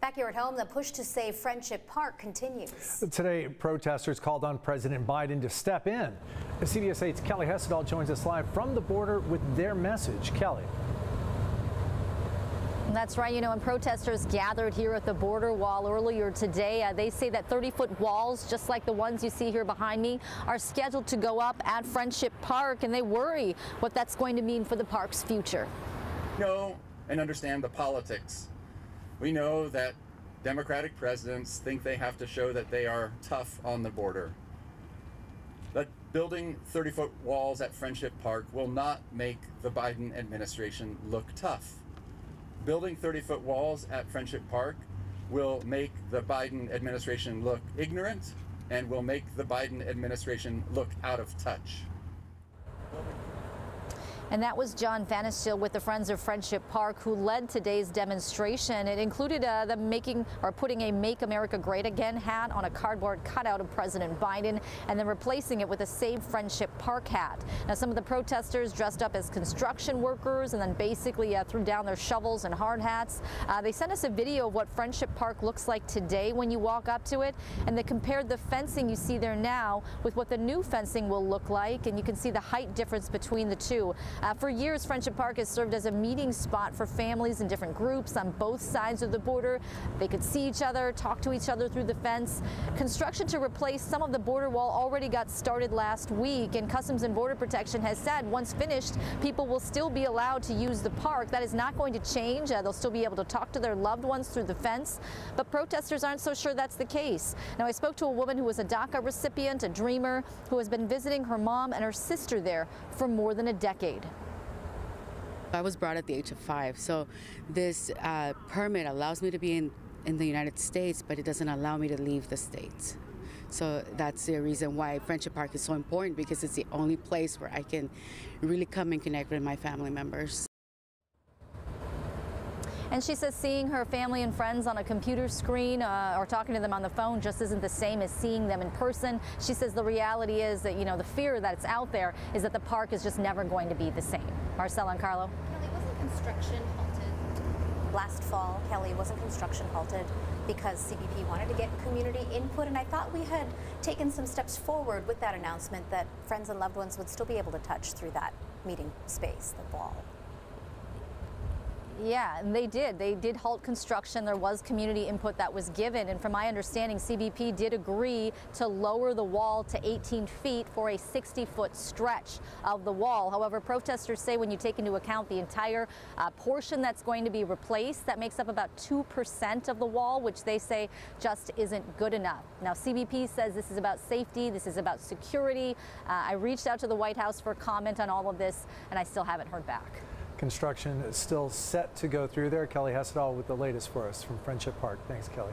Back here at home, the push to save Friendship Park continues. Today, protesters called on President Biden to step in. CBS 8's Kelly Hessedal joins us live from the border with their message. Kelly. That's right. And protesters gathered here at the border wall earlier today. They say that 30-foot walls, just like the ones you see here behind me, are scheduled to go up at Friendship Park, and they worry what that's going to mean for the park's future. Know and understand the politics. We know that Democratic presidents think they have to show that they are tough on the border. But building 30-foot walls at Friendship Park will not make the Biden administration look tough. Building 30-foot walls at Friendship Park will make the Biden administration look ignorant and will make the Biden administration look out of touch. And that was John Vanishill with the Friends of Friendship Park, who led today's demonstration. It included them putting a Make America Great Again hat on a cardboard cutout of President Biden and then replacing it with a Save Friendship Park hat. Now, some of the protesters dressed up as construction workers and then basically threw down their shovels and hard hats. They sent us a video of what Friendship Park looks like today when you walk up to it, and they compared the fencing you see there now with what the new fencing will look like, and you can see the height difference between the two. For years, Friendship Park has served as a meeting spot for families in different groups on both sides of the border. They could see each other, talk to each other through the fence. Construction to replace some of the border wall already got started last week, and Customs and Border Protection has said once finished, people will still be allowed to use the park. That is not going to change. They'll still be able to talk to their loved ones through the fence, but protesters aren't so sure that's the case. Now, I spoke to a woman who was a DACA recipient, a dreamer, who has been visiting her mom and her sister there for more than a decade. I was brought at the age of 5, so this permit allows me to be in the United States, but it doesn't allow me to leave the States. So that's the reason why Friendship Park is so important, because it's the only place where I can really come and connect with my family members. And she says seeing her family and friends on a computer screen or talking to them on the phone just isn't the same as seeing them in person. She says the reality is that, the fear that's out there is that the park is just never going to be the same. Marcella and Carlo. Kelly, wasn't construction halted last fall? Kelly, wasn't construction halted because CBP wanted to get community input? And I thought we had taken some steps forward with that announcement that friends and loved ones would still be able to touch through that meeting space, the wall. Yeah, and they did. They did halt construction. There was community input that was given. And from my understanding, CBP did agree to lower the wall to 18 feet for a 60-foot stretch of the wall. However, protesters say when you take into account the entire portion that's going to be replaced, that makes up about 2% of the wall, which they say just isn't good enough. Now, CBP says this is about safety. This is about security. I reached out to the White House for comment on all of this, and I still haven't heard back. Construction is still set to go through there. Kelly Hessedal with the latest for us from Friendship Park. Thanks, Kelly.